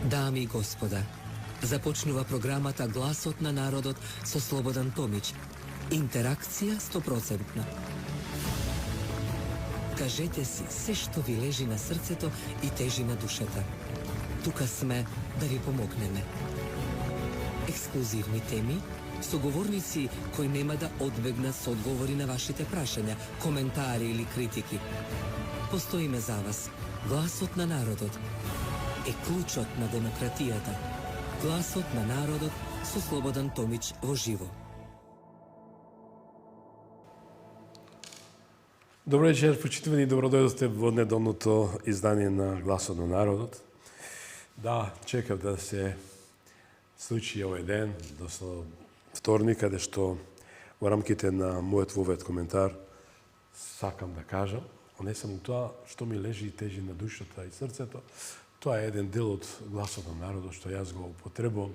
Dami i gospoda, започнува програмата Гласот на народот со Слободан Томич. Интеракција 100%. Кажете си се што ви лежи на срцето и тежи на душата. Тука сме да ви помогнеме. Ексклузивни теми, соговорници кои нема да одбегнат со одговори на вашите прашања, коментари или критики. Постоиме за вас. Гласот на народот е клучот на демократијата. Гласот на народот со Слободан Томич во живо. Добро вечер, почитувани, добро дојдовте во неделното издание на Гласот на народот. Да, чекав да се случи овој ден, досно вторник, каде што во рамките на мојот вовед коментар сакам да кажам, не само тоа што ми лежи и тежи на душата и срцето, тоа е еден дел од Гласот на народот што јас го употребувам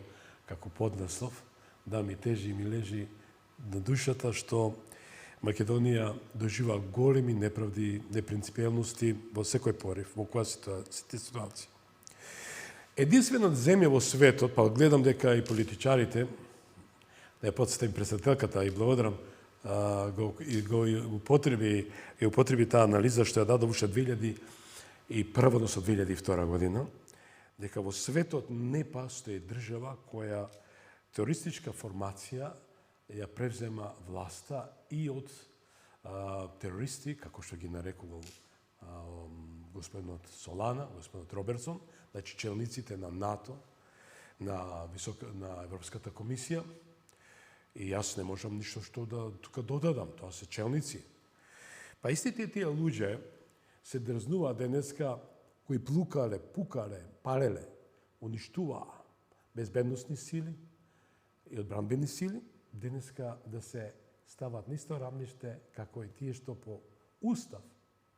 како поднаслов, да ми тежи и ми лежи на душата што Македонија дожива големи неправди, непринципиелности во секој порив, во која ситуација. Единствената земја во светот, па гледам дека и политичарите, да ја подсетам председателката и благодарам, го употреби таа анализа што ја даде уште 2001, односно 2002 година, дека во светот не постои држава која терористичка формација ја превзема власта и од терористи, како што ги нарекувал господинот Солана, господинот Робертсон, значи челниците на НАТО, на Европската комисија, и јас не можам ништо што да тука додадам, тоа се челници. Па истите тие луѓе се дрзнуваат денеска, кои плукале, пукале, палеле, уништуваа безбедносни сили и одбранбени сили, денеска да се стават на исто равниште како и тие што по устав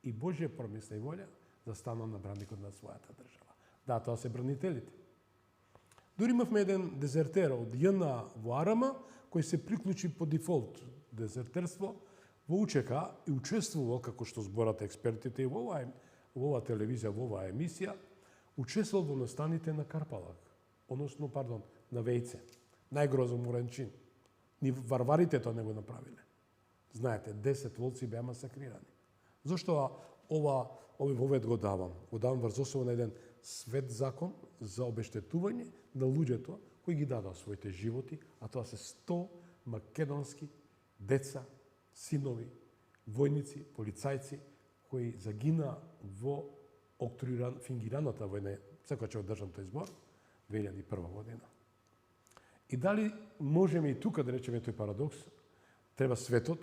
и Божја промисла и волја застанат на браникот на својата држава. Да, тоа се бранителите. Дури имавме еден дезертер од ЈНА во Арама, кој се приклучи по дефолт дезертерство во УЧК и учествувал, како што зборат експертите и во оваа телевизија, во оваа емисија, учествувал во настаните на Карпалак, односно, на Вејце. Најгрозен морен чин. Ни варварите тоа не го направиле. Знаете, 10 волци беа масакрирани. Зошто овој вовед го давам? Го давам врз основа на еден свет закон за обештетување на луѓето кои ги дадоа своите животи, а тоа се 100 македонски деца, синови, војници, полицајци, кои загина во фингираната војна, секој ќе одржам тој збор, 2001 година. И дали можеме и тука да речеме тој парадокс, треба светот,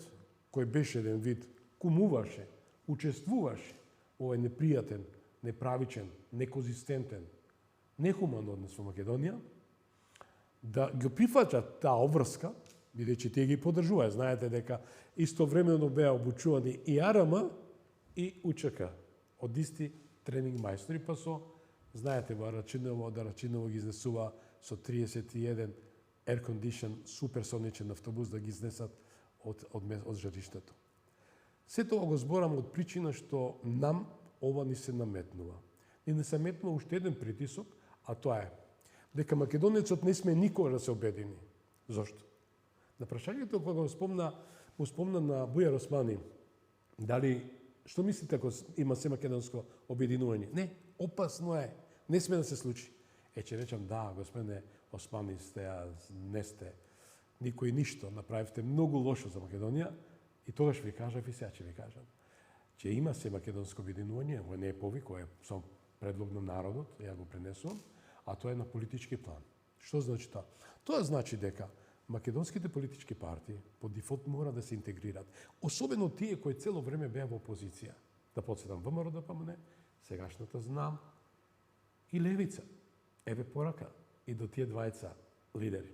кој беше еден вид, кумуваше, учествуваше во овој непријатен, неправичен, неконзистентен, нехуман однос во Македонија, да ги прифаќа таа обврска, бидејќи тие ги поддржуваат. Знаете дека истовремено беа обучувани и АРМ и УЧК од исти тренинг мајстори, па знаете, во Рачиново ги изнесува со 31 air condition суперсоничен автобус да ги изнесат од жариштето. Се тоа го зборам од причина што нам ова ни се наметнува. И не се наметнува уште еден притисок, а тоа е дека македонецот не сме никога да се обедини. Зошто? На прашањето кога го спомна на Бујар Османи, дали, што мислите ако има се македонско обединување? Не, опасно е, не сме да се случи. Ќе речам, да, господине Османи, не сте никој ништо, направивте многу лошо за Македонија, и тогаш ви кажав и сега ќе ви кажам, че има се македонско обединување, во не е повик, кој е со предлог на народот, ја го пренесувам, а тоа е на политички план. Што значи тоа? Тоа значи дека македонските политички партии по дефолт мора да се интегрират, особено тие кои цело време беа во опозиција. Да подсетам ВМРО ДПМН, сегашната знам, и Левица. Еве порака и до тие двајца лидери.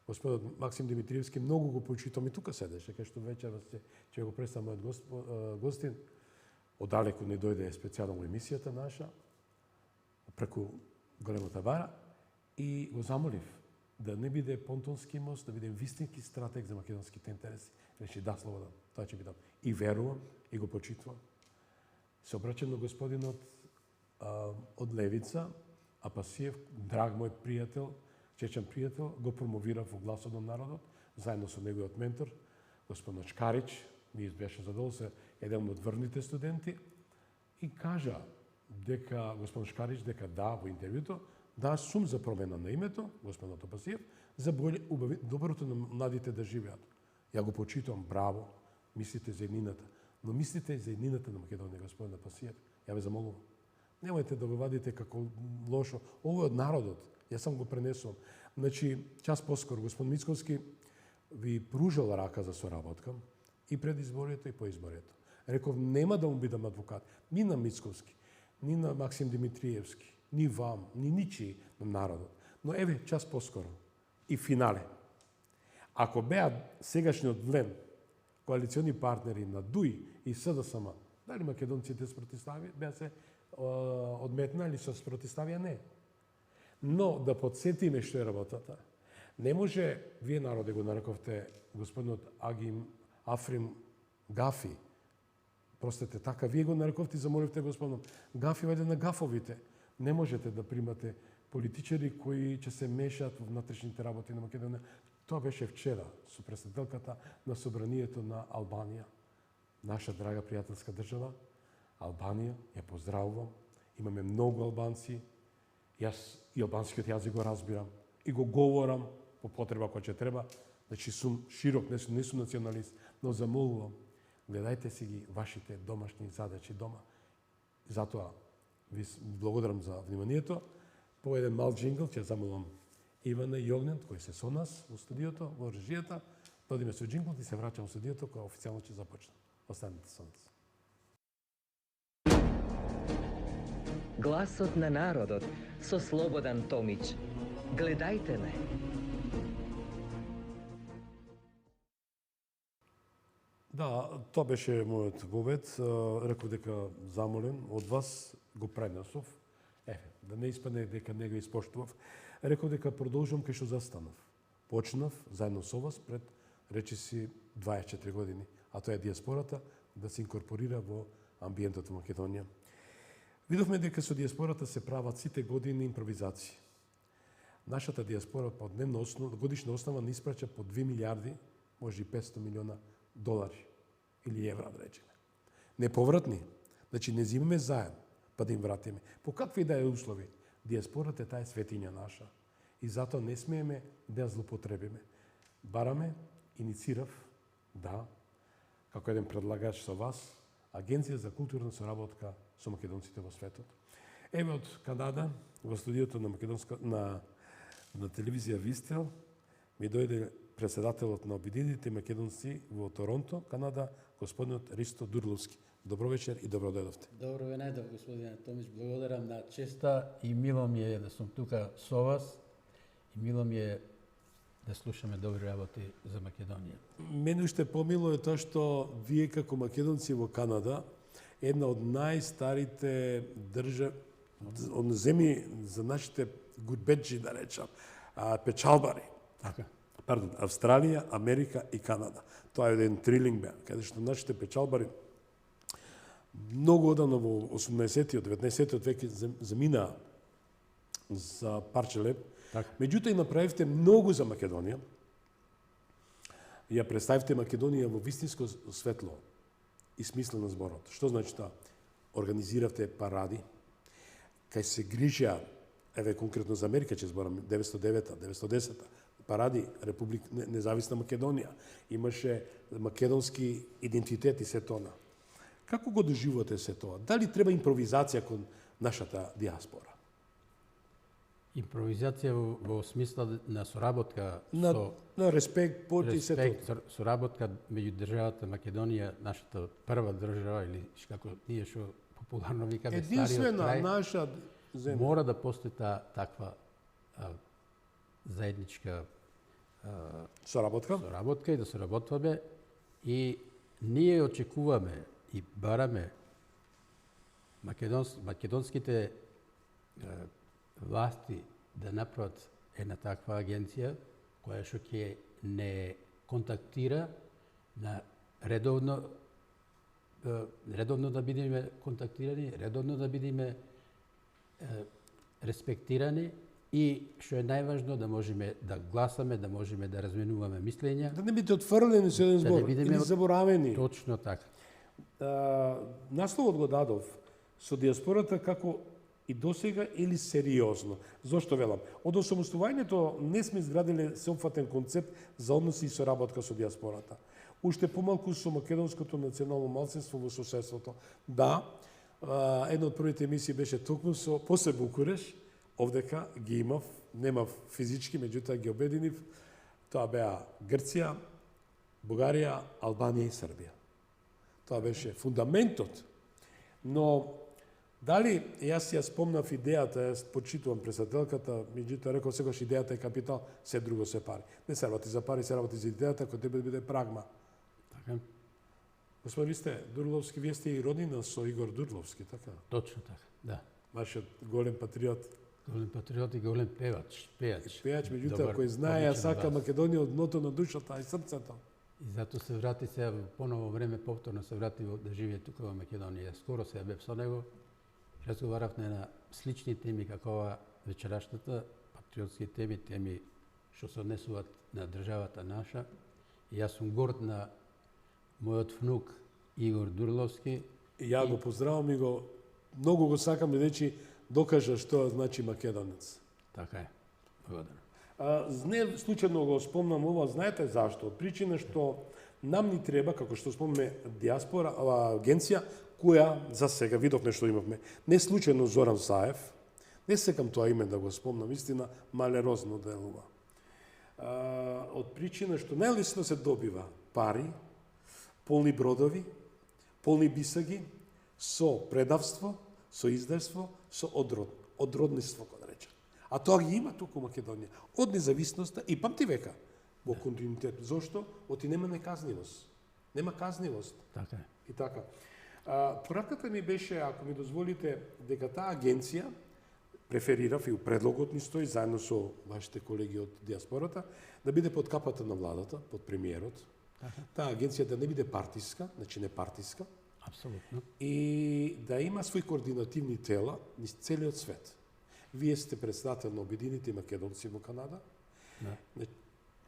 Господот Максим Димитриевски многу го почитам и тука седеше, кај што вечерва ќе го представам мојот гостин. Одалеку не дојде специјално во емисијата наша, преку големата вара, и го замолив да не биде понтонски мост, да биде вистински стратег за македонските интереси. Рече, да, Слободан, тоа ќе бидам. И верувам, и го почитувам. Се обраќам на господинот од Левица, Апасиев, драг мој пријател, чечен пријател, го промовирав во Гласот на народот, заедно со неговиот ментор, господин Чкарич, ми беше задоволство, еден од врните студенти, и кажа дека, господин Шкарич, дека да, во интервјуто, да, сум за промена на името, господин Апасиев, за доброто на младите да живеат. Ја го почитувам, браво, мислите за еднината. Но мислите и за еднината на Македонија, господин Апасиев. Ја ве замолувам. Немојте да го вадите како лошо. Ово е од народот. Јас сам го пренесувам. Значи, час поскоро, господин Мицковски ви пружал рака за соработка и пред изборието и по изборието. Реков, нема да му бидам адвокат. Ни на Мицковски, ни на Максим Димитриевски, ни вам, ни ничи на народот. Но еве, час поскоро. И финале. Ако беа сегашниот ВЛЕМ, коалициони партнери на ДУИ и СДСМ, дали македонците спротиставија, беа се одметнали со спротиставија? Не. Но да подсетиме што е работата. Не може, вие народе го нарековте господинот Африм Гафи, простете, така вие го нарековте и замоливте господинот Гафи, вајде на гафовите. Не можете да примате политичари кои ќе се мешаат во внатрешните работи на Македонија. Тоа беше вчера со председателката на собранието на Албанија. Наша драга пријателска држава, Албанија, ја поздравувам. Имаме многу албанци. Јас и албанскиот јазик го разбирам и го говорам по потреба која ќе треба. Значи сум широк, не сум националист, но замолувам, гледајте си ги вашите домашни задачи дома. Затоа ви благодарам за вниманието. По еден мал джингл ќе замолам Ивана и Огнен, кои се со нас во студиото, во режијата. Додиме со джингл и се враќам во студиото, која официјално ќе започне. Останете со нас. Гласот на народот со Слободан Томич. Гледајте ме. Да, тоа беше мојот вовед. Реков дека замолен од вас, го пренесов. Да не испадне дека не го испоштував. Реков дека продолжувам кај што застанав. Почнав заедно со вас пред речиси 24 години, а тоа е диаспората да се инкорпорира во амбиентот во Македонија. Видовме дека со диаспората се прават сите години импровизации. Нашата диаспора по дневна основа, годишна основа не испраќа по 2 милиарди, може и 500 милиона долари или евра, да речеме. Неповратни, значи не зимаме заедно, па да им вратиме. По какви да е услови? Диаспората е таа светиња наша. И затоа не смееме да ја злоупотребиме. Бараме, иницирав, да, како еден предлагач со вас, Агенција за културна соработка со македонците во светот. Еве од Канада, во студиото на телевизија Вистел, ми дојде председателот на Обединетите македонци во Торонто, Канада, господинот Ристо Дурловски. Добро вечер и добро дојдовте. Добро ве најдов, господине Томич. Благодарам на честа и мило ми е да сум тука со вас и мило ми е да слушаме добри работи за Македонија. Мене уште помило е тоа што вие како македонци во Канада, една од најстарите од земји за нашите гудбеджи, да речам, печалбари. Така. Пардон, Австралија, Америка и Канада. Тоа е еден трилинг бе, каде што нашите печалбари многу одавно во 18-тиот, 19-тиот век заминаа за парче леп. Така. Меѓутоа и направивте многу за Македонија. Ја представивте Македонија во вистинско светло и смисло на зборот. Што значи тоа? Организиравте паради, кај се грижа, еве конкретно за Америка ќе зборам, 909-та, 910-та, паради независна Македонија. Имаше македонски идентитет и се тоа. Како го доживувате се тоа? Дали треба импровизација кон нашата диаспора? Импровизација во смисла на соработка на респект, почит се тоа. Респект, соработка меѓу државата Македонија, нашата прва држава или како ние што популарно викаме единствена стариот крај, наша земја. мора да постои таква заедничка соработка и да соработваме и ние очекуваме и бараме македонските власти да направат една таква агенција која што ќе не контактира на редовно да бидеме контактирани, редовно да бидеме респектирани и што е најважно да можеме да гласаме, да можеме да разменуваме мислења. Да не бидете отфрлени со еден збор, бидеме или заборавени. Точно така. Насловот го дадов со диаспората како и досега или сериозно. Зошто велам? Од осамостојањето не сме изградиле сеопфатен концепт за односи и соработка со диаспората. Уште помалку со македонското национално малцинство во соседството. Да, една од првите емисии беше токму после Букуреш, овдека ги имав, немав физички, меѓутоа ги обединив. Тоа беа Грција, Бугарија, Албанија и Србија. Тоа беше фундаментот. Но дали јас ја спомнав идејата, јас почитувам председателката, меѓутоа реков секогаш идејата е капитал, се друго се пари. Не се работи за пари, се работи за идејата која треба да биде прагма. Така. Господи, ви сте Дурловски, вие сте и роднина со Игор Дурловски, така? Точно така, да. Вашиот голем патриот. Голем патриот и голем певач, пејач. Пејач, меѓутоа, кој знае, ја сака Македонија од дното на душата и срцето. И затоа се врати сега поново време, повторно се врати да живее тука во Македонија. Скоро се бев со него, разговаравме на слични теми како ова вечерашната, патриотски теми што се однесуваат на државата наша. И јас сум горд на мојот внук Игор Дурловски. И ја го поздравам и го многу го сакам бидејќи докажа што значи македонец. Така е. Благодарам. Не случајно го спомнам ова, знаете зашто? Од причина што нам ни треба, како што спомне диаспора, агенција, која за сега видовме што имавме. Не случајно Зоран Саев, не секам тоа име да го спомнам, истина малерозно делува. Од причина што најлесно се добива пари, полни бродови, полни бисаги, со предавство, со издавство, со одродниство, кој да рече. А тоа ги има туку Македонија. Од независноста и памти века во континуитет. Зошто? Оти нема неказнивост. Нема казнивост. Така е. И така. Пораката ми беше, ако ми дозволите, дека таа агенција, преферирав и у предлогот ни стои, заедно со вашите колеги од диаспората, да биде под капата на владата, под премиерот. Таа агенција да не биде партиска, значи не партиска, Апсолутно. и да има свои координативни тела низ целиот свет. Вие сте председател на Обединените македонци во Канада. Да.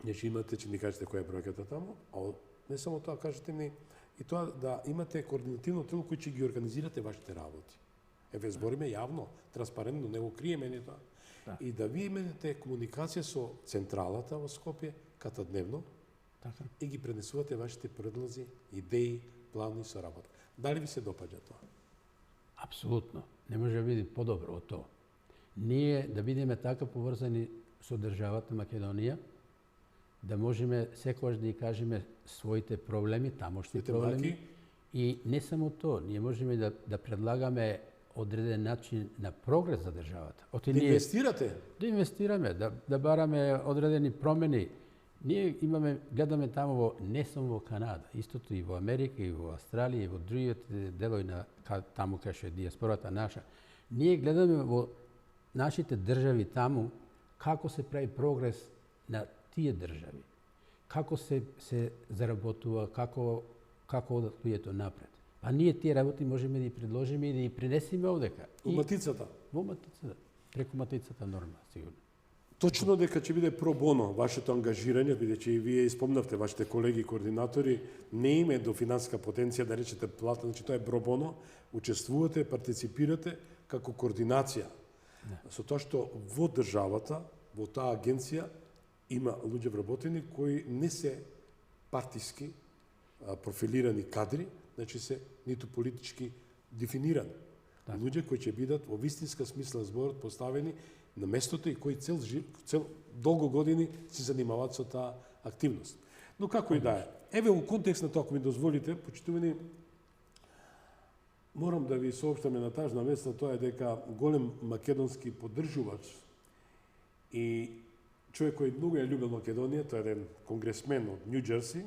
Значи имате, че ни кажете која е бројката таму, а не само тоа, кажете ми и тоа да имате координативно тело кој ќе ги организирате вашите работи. Еве збориме јавно, транспарентно, не го криеме ни тоа. Да. И да вие имате комуникација со централата во Скопје, катадневно, Така. и ги пренесувате вашите предлози, идеи, плани со работа. Дали ви се допаѓа тоа? Апсолутно. Не може да биде подобро од тоа. Ние да бидеме така поврзани со државата Македонија, да можеме секогаш да ја кажеме своите проблеми, тамошни проблеми. И не само тоа, ние можеме да предлагаме одреден начин на прогрес за државата. Да инвестирате? Да инвестираме, да бараме одредени промени. Ние гледаме таму не само во Канада, истото и во Америка, и во Австралија, и во другите делови на таму кај што е диаспората наша. Ние гледаме во нашите држави таму како се прави прогрес на тие држави. Како се заработува, како одат луѓето напред. А ние тие работи можеме да ги предложиме и да ги пренесеме овдека. Во матицата? Во матицата, преку матицата норма, сигурно. Точно дека ќе биде про боно вашето ангажирање, бидејќи и вие испомнавте вашите колеги координатори, не име до финансиска потенција да речете плата, значи тоа е про боно, учествувате, партиципирате како координација. Со тоа што во државата, во таа агенција има луѓе вработени кои не се партиски профилирани кадри, значи се ниту политички дефинирани. Луѓе кои ќе бидат во вистинска смисла зборот поставени на местото и кои цел долго години се занимаваат со таа активност. Но како и да е. Еве во контекст на тоа, ако ми дозволите, почитувани, морам да ви соопштаме на тажна вест, тоа е дека голем македонски поддржувач и човек кој многу ја љубел Македонија, тоа е еден конгресмен од Нью Џерси,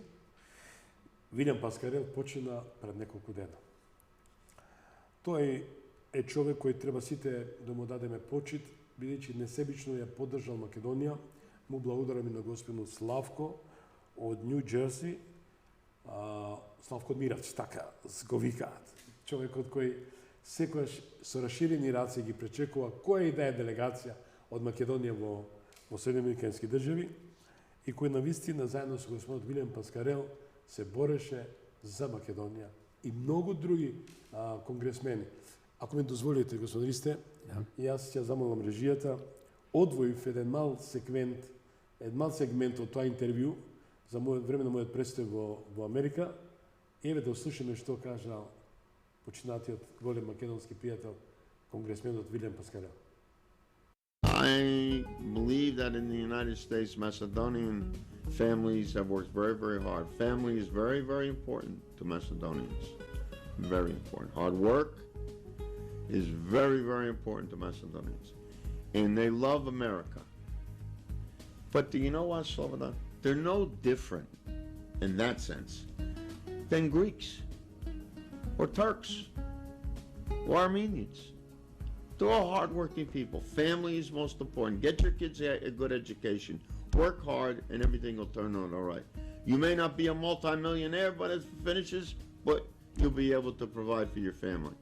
Вилјам Паскарел, почина пред неколку дена. Тој е човек кој треба сите да му дадеме почит, бидејќи несебично ја поддржал Македонија. Му благодарам и на господинот Славко од Нью Џерси, Славко Мирач, така го викаат. Човекот кој секојаш со расширени раце ги пречекува која и да е делегација од Македонија во Соединените Американски држави и кој навистина заедно со господинот Вилијам Паскарел се бореше за Македонија и многу други конгресмени. Ако ми дозволите, господин Ристе, јас ќе замолам режијата, одвоив еден мал сегмент од тоа интервју за време на мојот престој во Америка. Еве да услушаме што кажал починатиот голем македонски пријател, конгресменот Вилијам Паскарел. I believe that in the United States, Macedonian families have worked very, very hard. Family is very, very important to Macedonians. Very important. Hard work is very, very important to Macedonians. And they love America. But do you know what, Slobodan? They're no different in that sense than Greeks or Turks or Armenians. They're all hardworking people. Family is most important. Get your kids a good education. Work hard and everything will turn out all right. You may not be a multimillionaire, but it finishes, but you'll be able to provide for your family.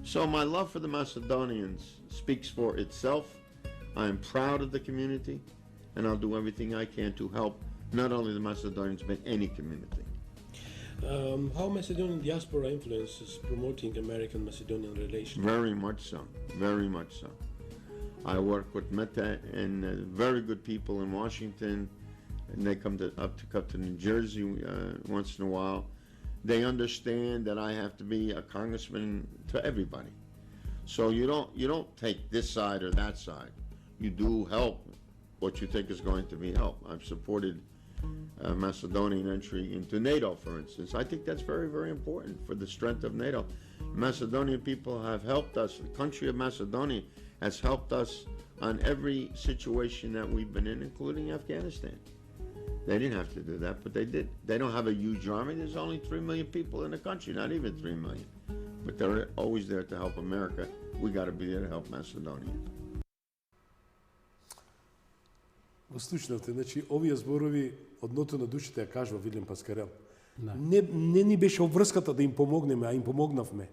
So my love for the Macedonians speaks for itself. I am proud of the community, and I'll do everything I can to help not only the Macedonians, but any community. How Macedonian diaspora influences promoting American-Macedonian relations? Very much so, very much so. I work with Mete and very good people in Washington, and they come to New Jersey once in a while. They understand that I have to be a congressman to everybody. So you don't take this side or that side. You do help what you think is going to be help. I've supported Macedonian entry into NATO, for instance. I think that's very, very important for the strength of NATO. Macedonian people have helped us. The country of Macedonia has helped us on every situation that we've been in, including Afghanistan. They didn't have to do that, but they did. They don't have a huge army. There's only 3 million people in the country, not even 3 million. But they're always there to help America. We got to be there to help Macedonia. Го слушнавте, значи овие зборови од ното на душите ја кажува Вилијам Паскарел. Да. Не ни беше обврската да им помогнеме, а им помогнавме.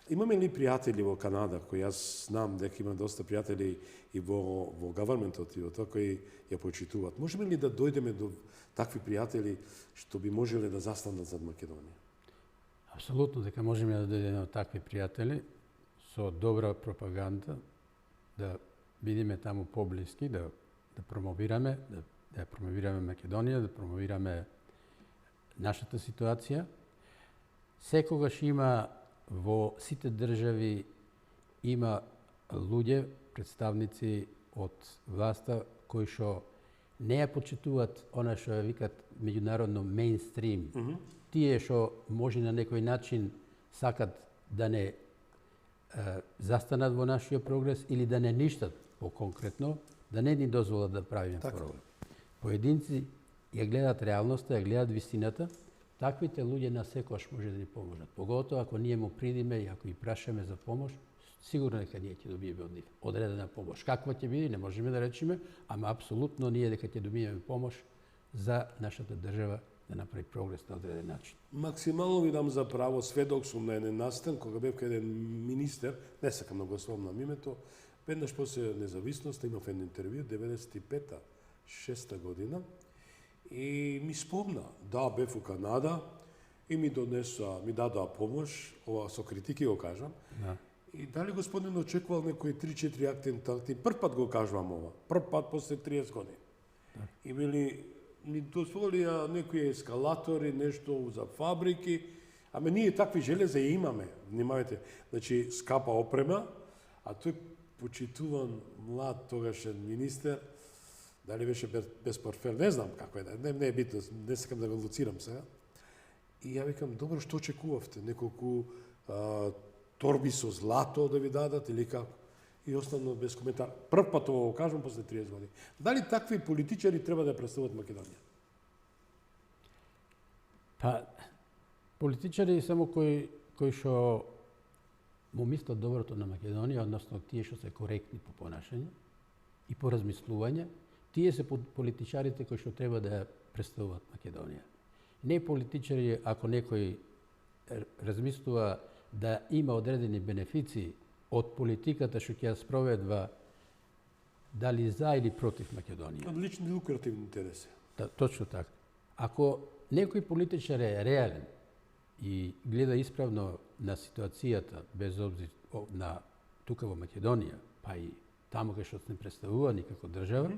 Имаме ли пријатели во Канада, кои јас знам дека има доста пријатели и во гаварментот и во тоа кои ја почитуваат. Можеме ли да дојдеме до такви пријатели што би можеле да застанат зад Македонија? Апсолутно дека можеме да дојдеме до такви пријатели со добра пропаганда, да бидеме таму поблиски, да промовираме, да промовираме Македонија, да промовираме нашата ситуација. Секогаш има во сите држави има луѓе, представници од власта кои што не ја почитуваат она што ја викат меѓународно мејнстрим. Тие што може на некој начин сакат да не застанат во нашиот прогрес или да не ништат по-конкретно, да не ни дозволат да правиме прогрес. Поединци ја гледат реалноста, ја гледат вистината, таквите луѓе на секојаш може да ни поможат. Поготоа ако ние му придиме и ако и прашаме за помош, сигурно дека ние ќе добиеме од нив одредена помош. Каква ќе биде, не можеме да речеме, ама апсолутно ние дека ќе добиеме помош за нашата држава да направи прогрес на одреден начин. Максимално ви дам за право, сведок сум на еден настан, кога бев кај еден министер, не сакам да го спомнам името, веднаш после независноста имав еден интервју, 95-та, 6-та година, и ми спомна, да, бев у Канада, и ми дадоа помош, ова со критики го кажам, Да. и дали господин очекувал некои 3-4 актенти, прв пат го кажувам ова, прв пат после 30 години. И вели, ни дозволија некои ескалатори, нешто за фабрики, ама ние такви железа и имаме, внимавајте, значи скапа опрема, а тој почитуван млад тогашен министер, дали беше без портфел, не знам како е, не е битно, не сакам да го луцирам сега. И ја викам, добро, што очекувавте? Неколку торби со злато да ви дадат или како? И останав без коментар. Прв пат ovo го кажам после 30 години. Дали такви политичари треба да представуваат Македонија? Па, политичари само кои што му мислат доброто на Македонија, односно тие што се коректни по понашање и по размислување, тие се политичарите кои што треба да представуваат Македонија. Не политичари, ако некој размислува да има одредени бенефици од политиката што ќе ја спроведува дали за или против Македонија. Од лични лукративни интереси. Да, точно така. Ако некој политичар е реален и гледа исправно на ситуацијата, без обзир на тука во Македонија, па и таму кај што се представувани како држава,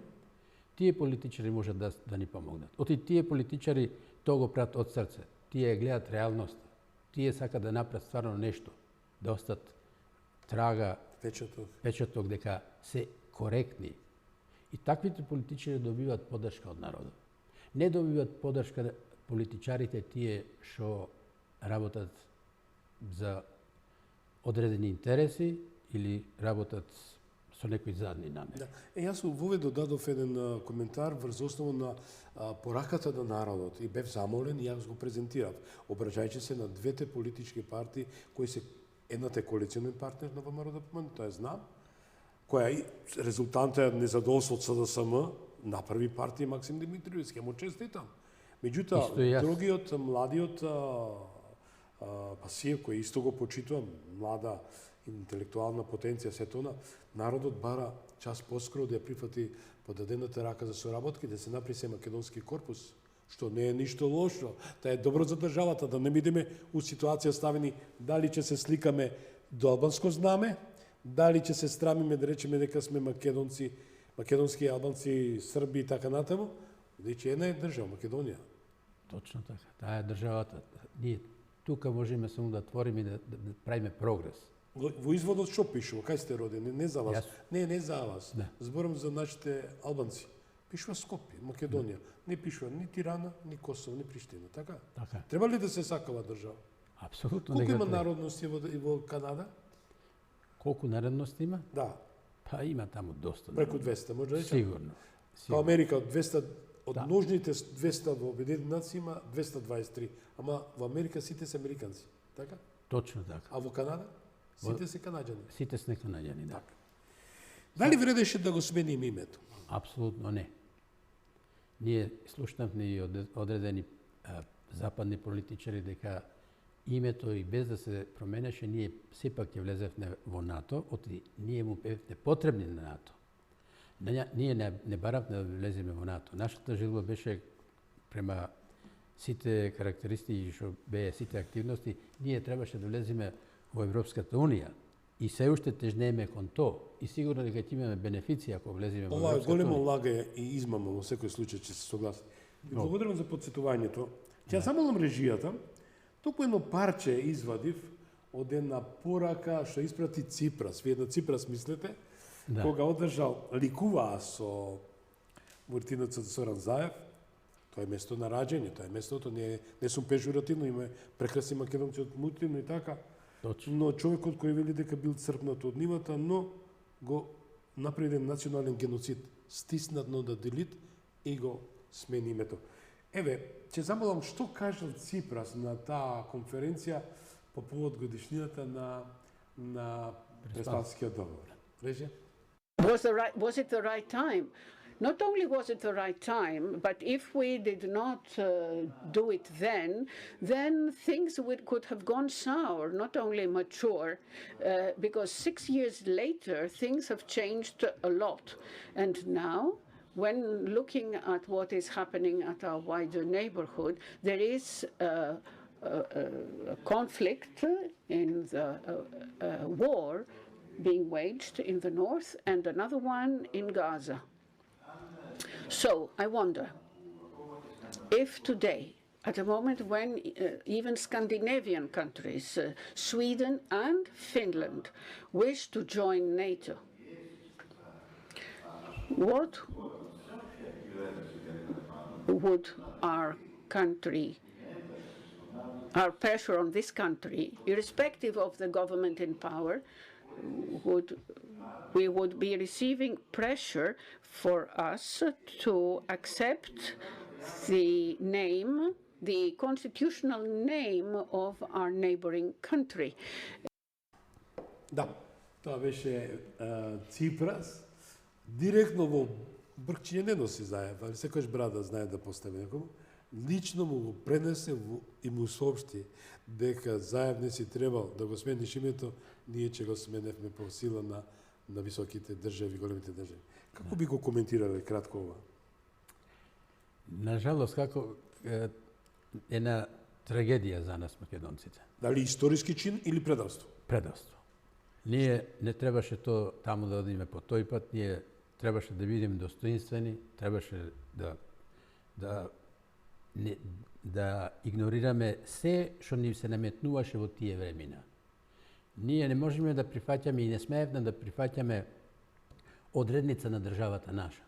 тие политичари можат да ни помогнат. Оти тие политичари тоа го прават од срце. Тие гледат реалноста. Тие сакат да направат стварно нешто, да остат трага, печаток дека се коректни. И таквите политичари добиваат поддршка од народот. Не добиваат поддршка политичарите тие што работат за одредени интереси или работат со некои задни намери. Да. Јас воведо дадов еден коментар врз основа на пораката на народот и бев замолен и јас го презентирав, обраќајќи се на двете политички партии кои се едната е коалиционен партнер на ВМРО ДПМН, тоа знам, која и резултанта е незадоволство од СДСМ, направи партија Максим Димитриевски, му честитам. Меѓутоа, другиот, младиот Пасиев, кој исто го почитувам, млада интелектуална потенција, се тоа, народот бара час поскоро да ја прифати подадената рака за соработка и да се направи се македонски корпус, што не е ништо лошо. Тоа е добро за државата, да не бидеме у ситуација ставени дали ќе се сликаме до албанско знаме, дали ќе се страмиме да речеме дека сме македонци, македонски албанци, срби и така натаму, бидејќи една е држава, Македонија. Точно така. Таа е државата. Ние тука можеме само да твориме и да правиме прогрес. Во изводот што пишува? Кај сте родени? Не за вас. Не за вас. Да. Зборам за нашите албанци. Пишува Скопје, Македонија. Не пишува ни Тирана, ни Косово, ни Приштина, така? Така. Треба ли да се сакава држава? Апсолутно Колку има негативно. народности во Канада? Колку народности има? Да, Па има таму доста. преку 200, може да речем. Сигурно. Па Америка од 200 од нужните 200 во Обединените нации има 223, ама во Америка сите се американци, така? Точно така. А во Канада сите се канаѓани. Сите сме канаѓани, да. Дали вредеше да го сменим името? Апсолутно не. Ние слушнавме и од одредени западни политичари дека името и без да се променеше, ние сепак ќе влезевме во НАТО, оти ние му бевме потребни на НАТО. Ние не баравме да влеземе во НАТО. Нашата желба беше према сите карактеристики што беа сите активности, ние требаше да влеземе во Европската Унија. И се уште тежнеме кон тоа. И сигурно дека ќе имаме бенефиции ако влеземе во Ова е Европската големо Унија. лага и измама во секој случај, че се согласи. Ви благодарам за подсетувањето. Ќе замолам режијата, токму едно парче извадив од една порака што испрати Ципрас. Вие на Ципрас мислите, Да. кога одржал ликуваа со муртинецот Соран Заев, тоа е место на раѓање, тоа е местото, не сум пежуративно, има прекрасни македонци од Мутино и така, Точно. но човекот кој вели дека бил црпнат од нивата, но го направи еден национален геноцид, стиснат на делит и го смени името. Еве, ќе замолам што кажал Ципрас на таа конференција по повод годишнината на Преспанскиот договор. Режија? Was it the right time? Not only was it the right time, but if we did not do it then things could have gone sour, not only mature, because 6 years later things have changed a lot. And now, when looking at what is happening at our wider neighborhood, there is a conflict in the war being waged in the north and another one in Gaza. So I wonder if today, at a moment when even Scandinavian countries, Sweden and Finland, wish to join NATO, what would our pressure on this country, irrespective of the government in power, we would be receiving pressure for us to accept the name, the constitutional name of our neighboring country. Да, тоа беше Ципрас, директно во бркчиње не носи Заев, али секојаш брада знае да постави некому. лично му го пренесе и му соопшти дека Заев не си требал да го смениш името, ние ќе го сменевме по сила на високите држави, големите држави. Како би го коментирале кратко ова? Нажалост, како една трагедија за нас македонците. Дали историски чин или предавство? Предавство. Ние не требаше таму да одиме по тој пат, ние требаше да бидеме достоинствени, требаше да игнорираме се што ни се наметнуваше во тие времена. Ние не можеме да прифаќаме и не смеевме да прифаќаме одредница на државата наша.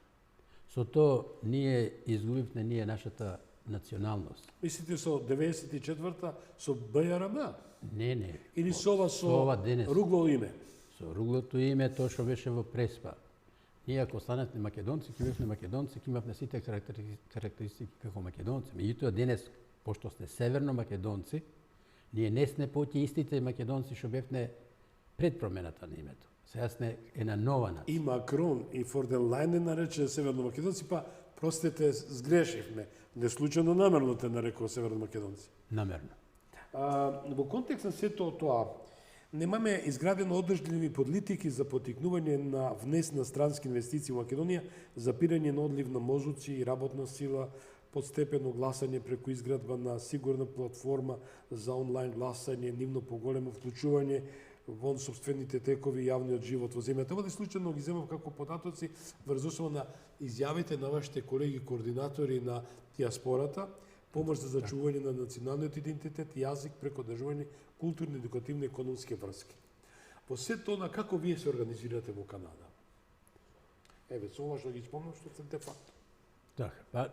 Со тоа ние изгубивме нашата националност. Мислите со 94-та со БЈРМ? Не. Или со ова денес. ругло име? Со руглото име, тоа што беше во Преспа. Ние ако станатме македонци, ќе бевме македонци, ќе имавме сите карактеристики како македонци. Меѓутоа денес, пошто сме северно македонци, ние не сме поќе истите македонци што бевме пред промената на името. Сега сме една нова нација. И Макрон и Форден Лајнен нарече северно македонци, па простете, сгрешивме. Не случайно намерно те нарекува северно македонци. Намерно. Во контекст на сето тоа, немаме изградено одржливи политики за потикнување на внес на странски инвестиции во Македонија, запирање на одлив на мозуци и работна сила, подстепено гласање преку изградба на сигурна платформа за онлайн гласање, нивно поголемо вклучување во собствените текови и јавниот живот во земјата. Ова случајно ги земав како податоци врз основа на изјавите на вашите колеги координатори на диаспората, помош за зачување на националниот идентитет и јазик преку одржување културни, едукативни, економски врски. Во се тоа, како вие се организирате во Канада? Еве, со ова што ги спомнам, што сте де факто. Така,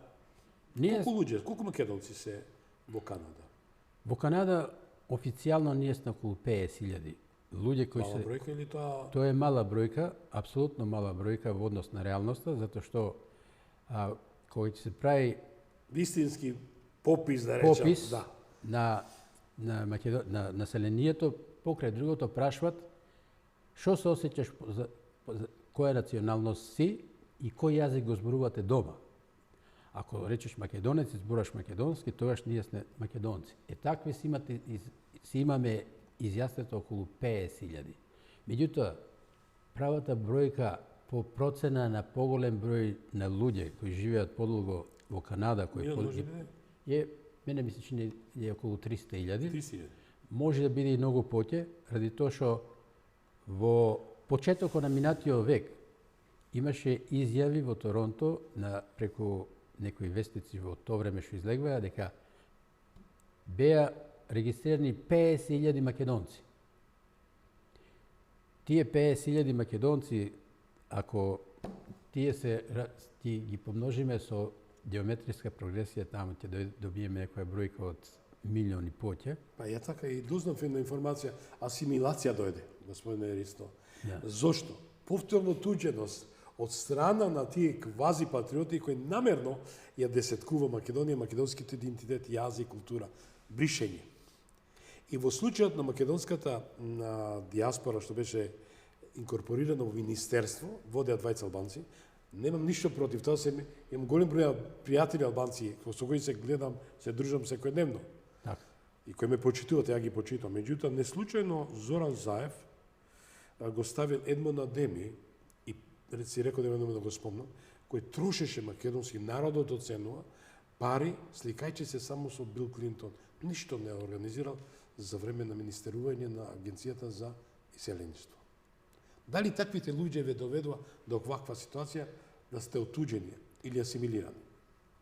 Колку луѓе, колку македонци се во Канада? Во Канада официјално ние сме околу 50.000 луѓе кои Мала бројка или тоа? Тоа е мала бројка, апсолутно мала бројка во однос на реалноста, затоа што кој ќе се прави Вистински попис, да речам. Попис да. на населението, покрај другото прашват што се осеќаш за која националност си и кој јазик го зборувате дома. Ако речеш македонец и зборуваш македонски, тогаш ние сме македонци. Такви си имаме изјаснето околу 50.000. Меѓутоа, правата бројка по процена на поголем број на луѓе кои живеат подолго во Канада, мене ми се чини е околу 300.000. 300.000. Може да биде и многу поќе, ради тоа што во почетокот на минатиот век имаше изјави во Торонто преку некои вестници во тоа време што излегваа дека беа регистрирани 50.000 македонци. Тие 50.000 македонци, ако ти ги помножиме со геометриска прогресија, таму ќе добиеме некоја бројка од милиони поќе. Па ја така и дознав една информација, асимилација дојде, господине Ристо. Да. Зошто? Повторно туѓеност од страна на тие квази патриоти кои намерно ја десеткува Македонија, македонскиот идентитет, јазик, култура, бришење. И во случајот на македонската диаспора што беше инкорпорирана во министерство, водеа двајца албанци, немам ништо против тоа, имам голем број пријатели албанци со кои се гледам, се дружам секојдневно. Така. И кои ме почитуваат, ја ги почитам. Меѓутоа, неслучајно Зоран Заев го ставил Едмон Адеми и си рекол да да го спомнам, кој трошеше македонски народот оценува пари, сликајќи се само со Бил Клинтон. Ништо не организирал за време на министерување на Агенцијата за иселеништво. Дали таквите луѓе ве доведува до оваква ситуација да сте отуѓени или асимилирани?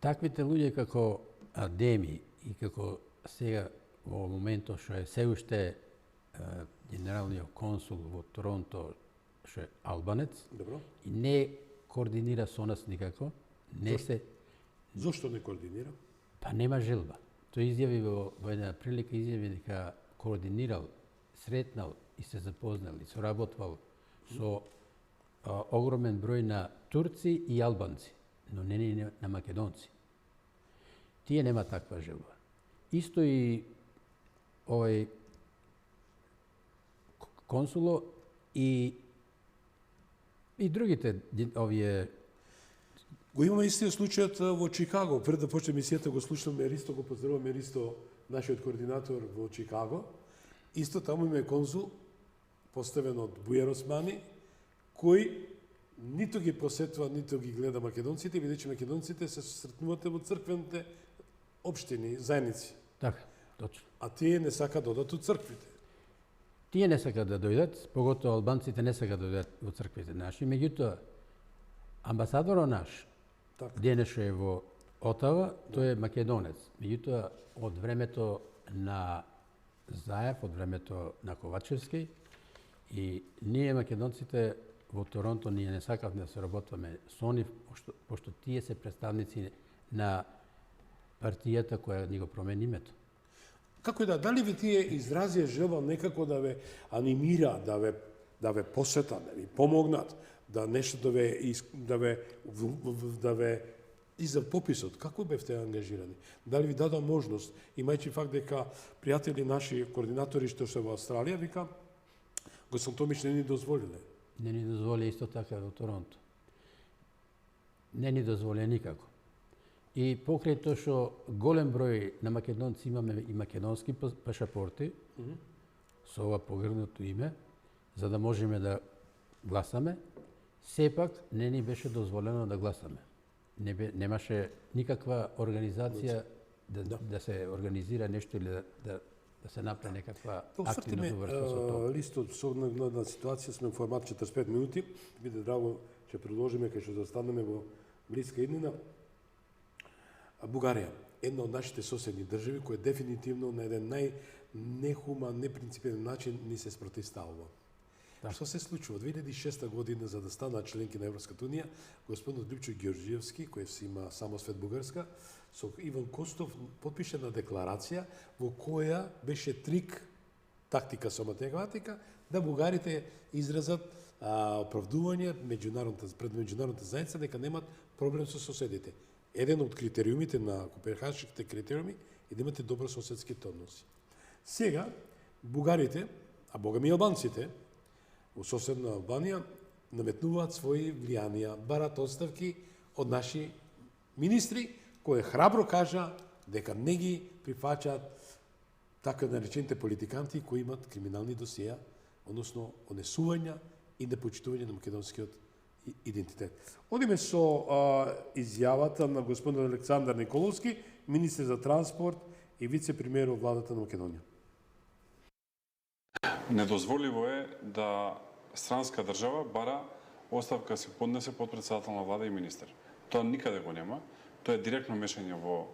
Таквите луѓе како Адеми и како сега во моментот што е се уште генералниот консул во Торонто што е албанец, Добро. И не координира со нас никако, Зошто не координира? Па нема желба. Тој изјави во една прилика дека координирал, сретнал и се запознал и соработвал со огромен број на турци и албанци, но не на македонци. Тие нема таква желба. Исто и овој консуло и другите овие Го имаме истиот случајот во Чикаго. Пред да почне мисијата го слушнаме Ристо, го поздравуваме Ристо, нашиот координатор во Чикаго. Исто таму има конзул, поставен од Бујар Османи, кој ниту ги посетува, ниту ги гледа македонците, бидејќи македонците се сретнувате во црквените општини, заедници. Така, точно. А тие не сакаат да одат од црквите. Тие не сакаат да дојдат, поготоа албанците не сакаат да дојдат во црквите наши. Меѓутоа, амбасадорот наш, Така. денес е во Отава, тој е македонец. Меѓутоа, од времето на Заев, од времето на Ковачевски, и ние македонците во Торонто ние не сакавме да се работваме со нив, пошто тие се представници на партијата која ни го промени името. Како и дали ви тие изразија желба некако да ве анимира, да ве посетат, да ви помогнат, да нешто да ве иза пописот, како бевте ангажирани? Дали ви дада можност, имајќи факт дека пријатели наши координатори што се во Австралија, вика, Господин Томич не ни дозволиле. Не ни дозволи исто така во Торонто. Не ни дозволи никако. И покрај тоа што голем број на македонци имаме и македонски пашапорти, со ова погрнато име, за да можеме да гласаме, сепак не ни беше дозволено да гласаме. Немаше никаква организација да се организира нешто или да се направи некаква активност врз тоа. Листот со оглед ситуација сме во формат 45 минути. Биде драго ќе продолжиме кај што застанеме во блиска иднина. Бугарија, една од нашите соседни држави која дефинитивно на еден најнехуман, непринципен начин ни се спротивставува. Што се случува? 2006 година, за да станат членки на Европската унија, господинот Лјупчо Ѓорѓиевски, кој си има самосвет Бугарска, со Иван Костов потпише на декларација во која беше трик, тактика со математика, да бугарите изразат оправдување пред меѓународната заедница дека немат проблем со соседите. Еден од критериумите на Копенхашките критериуми е да имате добрососедски односи. Сега, бугарите, а богами и албанците, во соседна Албанија, наметнуваат своји влијанија, барат оставки од наши министри, кои храбро кажа дека не ги прифаќаат така наречените политиканти кои имат криминални досија, односно онесувања и непочитување на македонскиот идентитет. Одиме со изјавата на господин Александар Николовски, министр за транспорт и вице-премиер во владата на Македонија. Недозволиво е да странска држава бара оставка се поднесе потпредседател на влада и министер. Тоа никаде го нема. Тоа е директно мешање во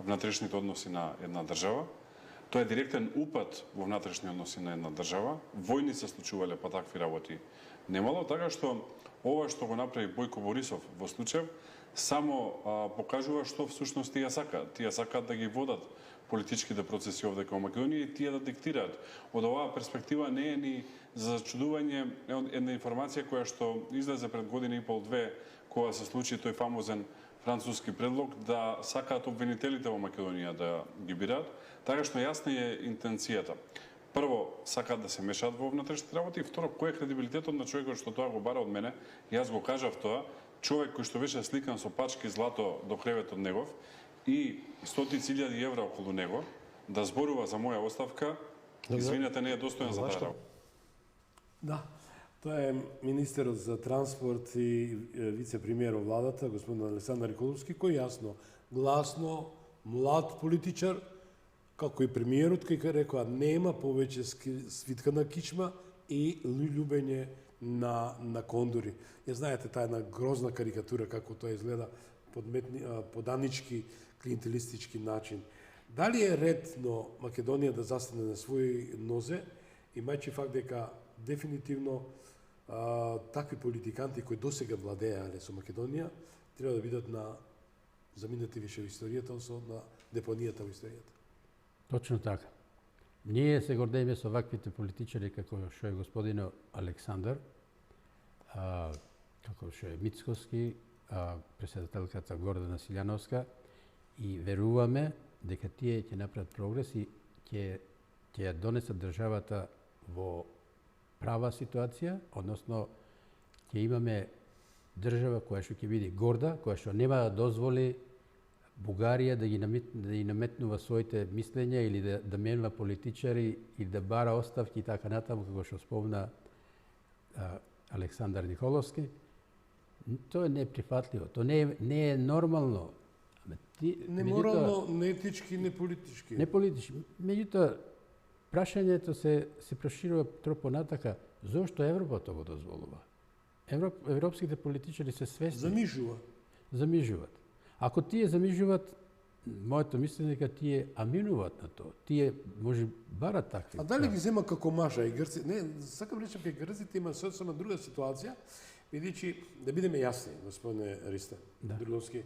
внатрешните односи на една држава. Тоа е директен упад во внатрешни односи на една држава. Војни се случувале, па такви работи немало, така што ова што го направи Бојко Борисов во случај само покажува што всушност тие сакаат. Тие сакаат да ги водат политичките процеси овде кај Македонија и тие да диктираат. Од оваа перспектива не е ни за зачудување една информација која што излезе пред година и пол-две, кога се случи тој фамозен француски предлог да сакаат обвинителите во Македонија да ги бираат, така што јасна е интенцијата. Прво, сакаат да се мешаат во внатрешните работи, и второ, кој е кредибилитетот на човекот што тоа го бара од мене? Јас го кажав тоа, човек кој што беше сликан со пачки злато до креветот негов и стотици илјади евра околу него, да зборува за моја оставка, извинете, не е достоен за таа работа. Да, тоа е министерот за транспорт и вице-премиер во владата, господин Александар Николовски, кој јасно, гласно, млад политичар, како и премиерот, кој рекоа нема повеќе свитка на кичма и љубење на кондори. Ја знаете таа една грозна карикатура како тоа изгледа поданички, клиентелистички начин. Дали е редно Македонија да застане на своји нозе, имајќи факт дека дефинитивно такви политиканти кои досега владеале со Македонија треба да бидат заминати више во историјата, на депонијата во историјата. Точно така. Ние се гордееме со ваквите политичари како што е господинот Александар, како што е Мицкоски, председателката Гордана Силјановска, и веруваме дека тие ќе направат прогрес и ќе ја донесат државата во права ситуација, односно ќе имаме држава која што ќе биде горда, која што нема да дозволи Бугарија да ги наметнува своите мислења или да менува политичари или да бара оставки и така натаму, како што спомна Александар Николовски. Тоа е неприфатливо, тоа не е нормално. Не морално, не етички, не политички. Не политички. Меѓутоа, прашањето се проширува тропо натака. Зошто Европа тоа го дозволува? Европските политичари се свесни. Замижуваат. Ако тие замижуваат, моето мислење дека тие аминуваат на тоа. Тие може барат такви. А дали ги зема како маша и грци? Не, сакам речем дека грците има сосема друга ситуација, бидејќи да бидеме јасни, господине Дриловски.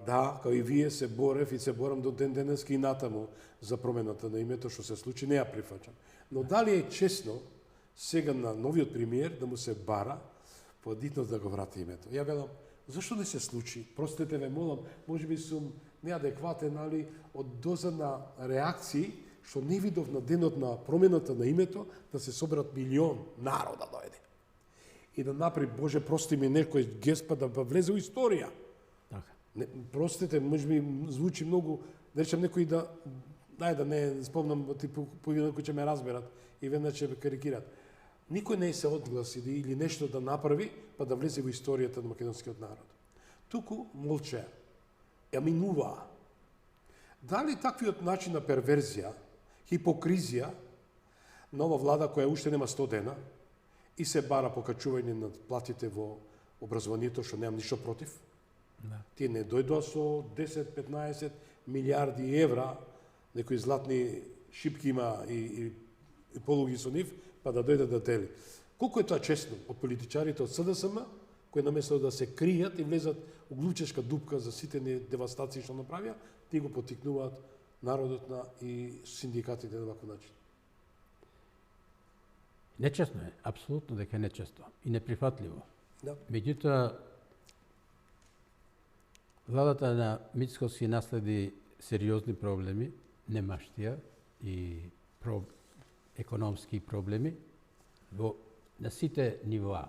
Да, као и вие се борев и се борам до ден денески и натаму за промената на името што се случи, не ја прифаќам. Но дали е честно сега на новиот премиер да му се бара подитно да го врати името? Ја велам, зашто не се случи? Простете ме, молам, можеби сум неадекватен, али од доза на реакции што не видов на денот на промената на името да се соберат милион народа дојде. И да направи, Боже, прости ми некој гест па да влезе у историја. Не, простите, можеби звучи многу, да речем некој да не спомнам, половина кои ќе ме разберат и веднаш ќе ме карикират. Никој не се одгласи или нешто да направи, па да влезе во историјата на македонскиот народ. Туку молче, ја минуваа. Дали таквиот начин на перверзија, хипокризија на ова влада која уште нема 100 дена и се бара покачување на платите во образованието, што немам ништо против, тие не дојдоа со 10-15 милиарди евра, некои златни шипки има и полуги со нив, па да дојде да дели. Колку е тоа честно од политичарите од СДСМ, кои наместо да се кријат и влезат у глучешка дупка за сите девастации што направија, тие го потикнуваат народот и синдикатите на ваков начин. Нечестно е, апсолутно дека е нечестно и неприфатливо. Да. Меѓутоа, владата на Мицкоски наследи сериозни проблеми, немаштија и економски проблеми на сите нивоа.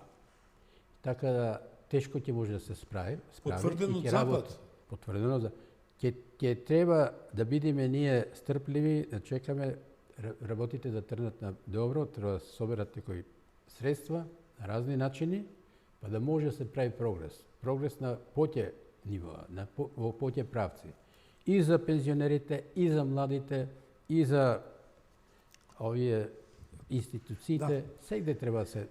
Така да тешко ќе може да се справи. Потврдено од Запад. Потврдено за ќе треба да бидеме ние стрпливи, да чекаме работите да трнат на добро, треба да се соберат некои средства на разни начини, па да може да се прави прогрес. Прогрес на поќе нивоа, во поќе правци. И за пензионерите, и за младите, и за овие институциите, сегде треба да се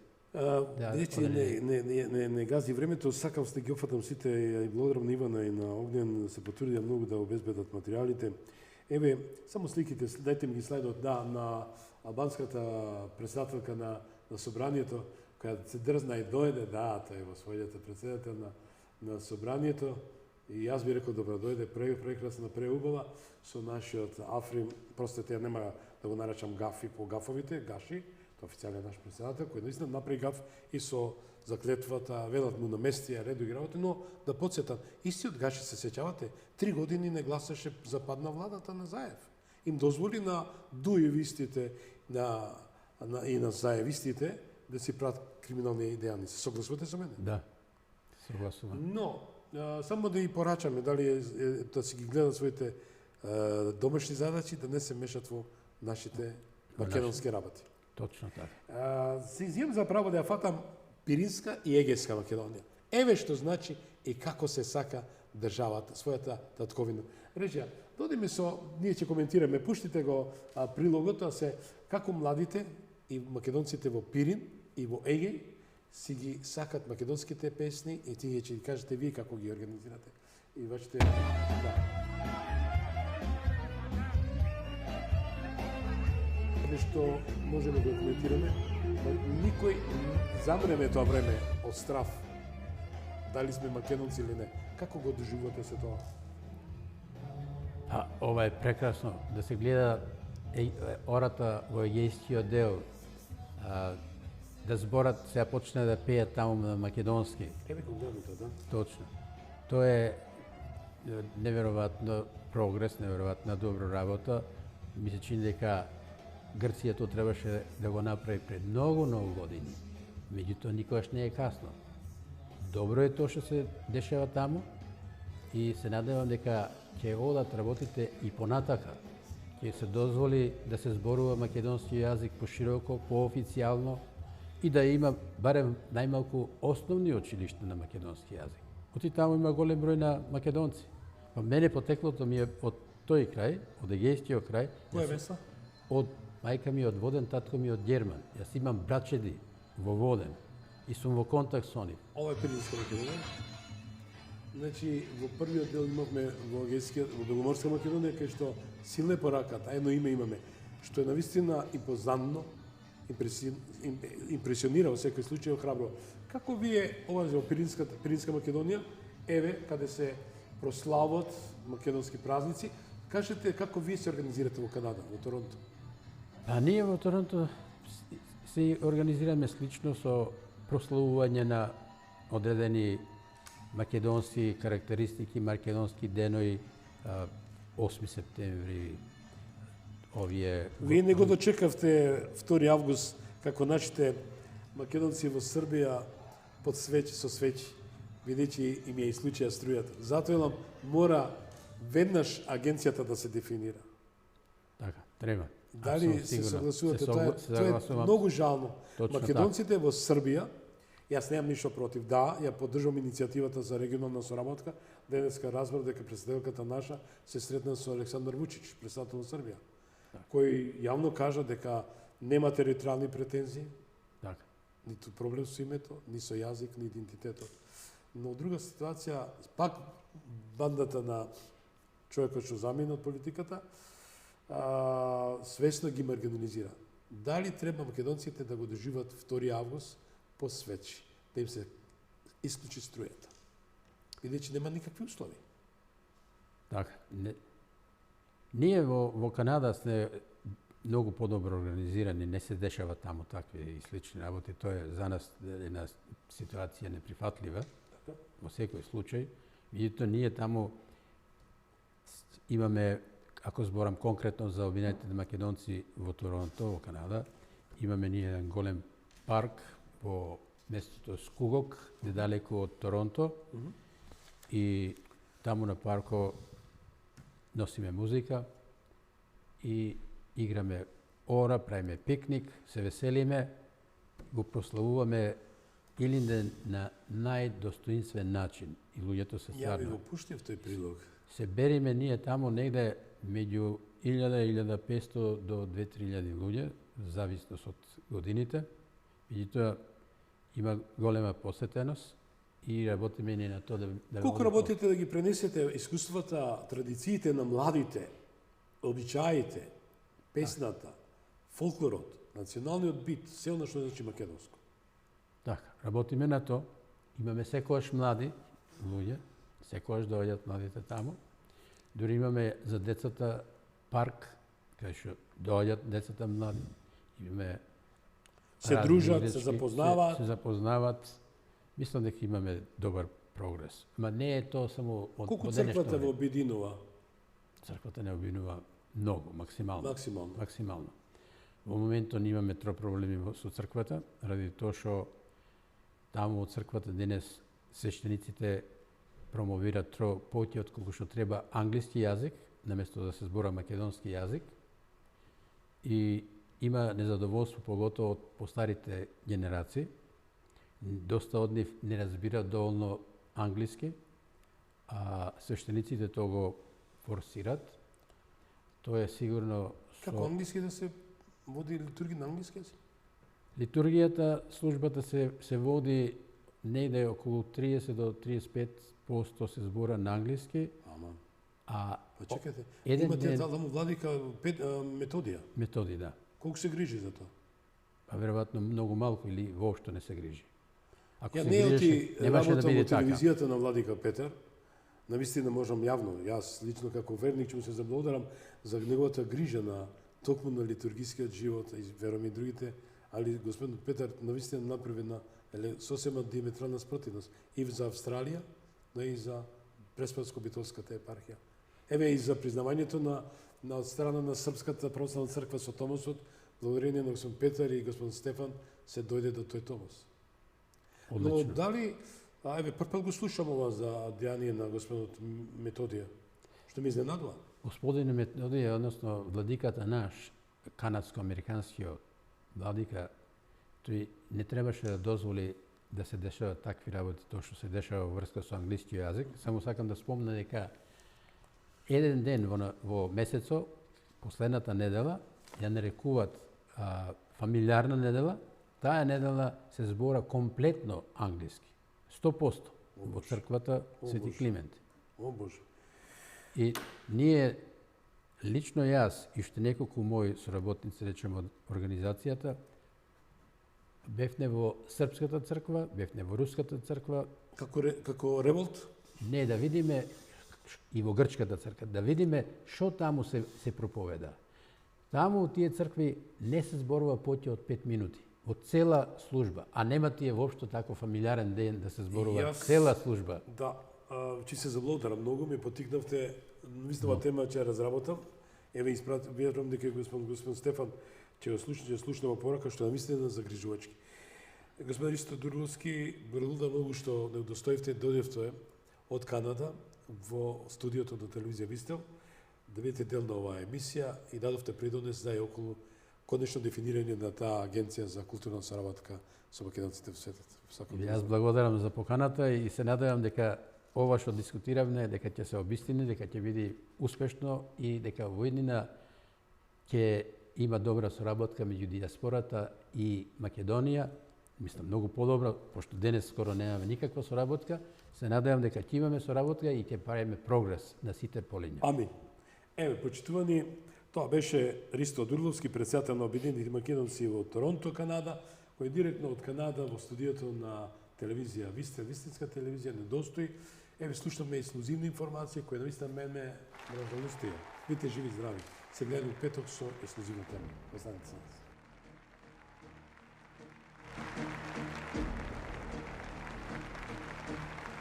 не гази времето, сакам да ги офатам сите, и благодарам на Ивана и на Огнен, да се потврдија многу да обезбедат материјалите. Еве, само сликите, дајте ми ги слайдот, на албанската председателка на собранието, која се дрзна и дојде, тој е во својата председател на собранието, и јас би рекол добро дојде, прекрасна, преубава, со нашиот Африм, простете, ја нема да го наречам гафи по гафовите, гаши, тоа официјален наш председател, кој наистина направи гаф и со заклетвата, велат му наместија, редо и работи, но да подсетам, истиот гаши се сеќавате, 3 години не гласаше за пад на владата на Заев. Им дозволи на дуевистите и на заевистите да си прават криминални дејаници. Согласувате со мене? Да, согласувам. Но, само да ги порачаме, дали да си ги гледат своите домашни задачи, да не се мешат во нашите македонски работи. Точно така. Се изјавам за право да ја фатам Пиринска и Егејска Македонија. Еве што значи и како се сака државата, својата татковина. Речја, додиме ние ќе коментираме, пуштите го прилогот, како младите и македонците во Пирин и во Егеј си ги сакат македонските песни и тие ќе ги кажете вие како ги организирате. И вашите... Нешто можеме да коментираме, никој замреме тоа време од страф, дали сме македонци или не. Како го доживувате се тоа? Ова е прекрасно, да се гледа ората во егејскиот дел, да зборат се почне да пеат таму на македонски. Еве го гледам тоа, да? Точно. Тоа е неверојатно прогрес, неверојатна добра работа. Ми се чини дека Грција тоа требаше да го направи пред многу години. Меѓутоа никогаш не е касно. добро е тоа што се дешава таму и се надевам дека ќе одат работите и понатака. Ќе се дозволи да се зборува македонски јазик пошироко, поофицијално и да има барем најмалку основни училишта на македонски јазик. Оти таму има голем број на македонци. Па мене потеклото ми е од тој крај, од егејскиот крај. Која место? Од мајка ми од Воден, татко ми од Герман. Јас имам брачеди во Воден и сум во контакт со нив. Ова е Пиринска Македонија. Значи, во првиот дел имавме во Беломорска Македонија, кај што силна е пораката, едно име имаме, што е навистина импозантно, импресионира во секој случај, храбро. Како вие, ова во Пиринска Македонија, еве, каде се прослават македонски празници, кажете како вие се организирате во Канада, во Торонто? А ние во Торонто се организираме слично со прославување на одредени македонски карактеристики, македонски денови, 8 септември, овие... Вие не го дочекавте 2 август, како нашите македонци во Србија под свечи со свечи, бидејќи им ја исклучија струјата. Затоа мора веднаш агенцијата да се дефинира. Така, треба. Дали се согласувате? Тоа е многу жално. Македонците во Србија, јас немам ништо против, да, ја поддржувам иницијативата за регионална соработка. Денеска разбрав дека председателката наша се сретна со Александар Вучич, председател на Србија, кој јавно кажа дека нема територијални претензии, така, ниту проблем со името, ни со јазик, ни идентитетот. Но друга ситуација, пак бандата на човекот што замина од политиката, свесно ги маргинализира. Дали треба македонците да го доживат 2 август по свечи, да им се исклучи струјата? Бидејќи нема никакви услови. Така. Ние во Канада сме многу подобро организирани, не се дешава таму такви и слични работи. Тоа е за нас една ситуација неприфатлива, во секој случај. Меѓутоа, ние таму имаме, ако зборам конкретно за обвинетите македонци во Торонто, во Канада, имаме ние еден голем парк во местото Скугок, недалеку од Торонто, и таму на парко носиме музика и играме ора, правиме пикник, се веселиме, го прославуваме Илинден на најдостоинствен начин и луѓето се Ја ви стварно. го пуштив тој прилог. Се бериме ние таму негде меѓу 1000-1500 до 2000 луѓе, зависност од годините. Меѓутоа има голема посетеност и работиме ние на тоа да Колку работите да ги пренесете искуствата, традициите на младите, обичаите, песната, фолклорот, националниот бит, се она што значи македонско? Така, работиме на тоа. Имаме секојаш млади луѓе, секојаш доаѓаат младите таму. Дури имаме за децата парк, кај што доаѓаат децата млади. Имаме Се разни дружат, играчки, се запознаваат. Се запознаваат. Мислам дека имаме добар прогрес. Ма не е тоа само од Колку од денешно црквата време. во обединува? Црквата не обвинува многу, максимално. Максимално. Максимално. Во моментот ние имаме тро проблеми со црквата, ради тоа што таму од црквата денес свештениците промовираат тро повеќе отколку што треба англиски јазик, наместо да се збора македонски јазик. И има незадоволство поготово од постарите генерации. Доста од нив не разбираат доволно англиски, а свештениците тоа го форсираат. Тоа е сигурно Како англиски да се води литургија на англиски јазик? Литургијата, службата се води негде околу 30 до 35% се збора на англиски, Ама, а па чекайте, еден имате ден- таму владика Методија. методи, да. Колку се грижи за тоа? А веројатно многу малку или воопшто не се грижи. Ако Ја се не оти грижеше, немаше да работам биде во така. телевизијата на владика Петар. Навистина можам јавно, јас лично како верник ќе му се заблодарам за неговата грижа на токму на литургискиот живот и верувам и другите, али господин Петар навистина направи на сосема диаметрална спротивност и за Австралија, но и за Преспанско-битолската епархија. Еве и за признавањето на страна на Српската православна црква со Томосот, благодарение на господин Петар и господин Стефан се дојде до тој Томос. Но Одлично. дали еве, прв го слушам ова за дејание на господинот Методија, што ме изненадува. Господин Методија, односно владиката наш, канадско-американскиот владика, тој не требаше да дозволи да се дешаваат такви работи, тоа што се дешава во врска со англискиот јазик. Само сакам да спомнам дека еден ден во месецо, последната недела, ја нарекуваат фамилиарна недела, таа недела се збора комплетно англиски. 100% во црквата Свети Климент. О Боже. И ние, лично јас и уште неколку мои соработници, речеме од организацијата, бевне во Српската црква, бевне во Руската црква. Како револт? Не, да видиме и во Грчката црква, да видиме што таму се проповеда. Таму у тие цркви не се зборува поќе од 5 минути. Од цела служба, а нема тие воопшто тако фамилиарен ден да се зборува цела служба. Да, че се заблударам многу, ме потикнавте, мислам тема ќе разработам. Еве верувам дека господин Стефан ќе слушнемо порака што намислена за загрижувачки. Господин Ристо Дурловски, благодарам многу што не достоевте, дојдовте од Канада во студиото на телевизија Вистел, да бидете дел на оваа емисија и дадовте придонес за и околу конечно дефинирање на таа агенција за културна соработка со македонците во светот. Јас благодарам за поканата и се надевам дека ова што дискутиравме, дека ќе се обистини, дека ќе биде успешно и дека во иднина ќе има добра соработка меѓу диаспората и Македонија. Мислам, многу подобра, пошто денес скоро немаме никаква соработка. Се надевам дека ќе имаме соработка и ќе правиме прогрес на сите полиња. Амин. Еве, почитувани, тоа беше Ристо Дурловски, председател на Обединените македонци во Торонто, Канада, кој директно од Канада во студиото на телевизија Вистел, вистинска телевизија, недостои. Еве, слушнаме ексклузивна информација која наистина мене жалостија. Бидете живи и здрави. Се гледаме петок со ексклузивна тема. Останете со нас.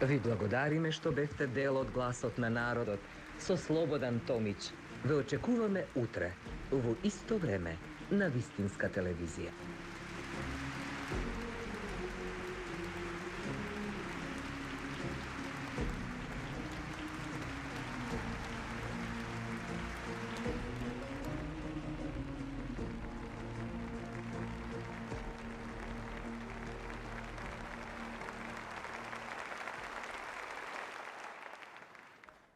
Ви благодариме што бевте дел од гласот на народот со Слободан Томич. Ве очекуваме утре, во исто време, на Вистинска телевизија.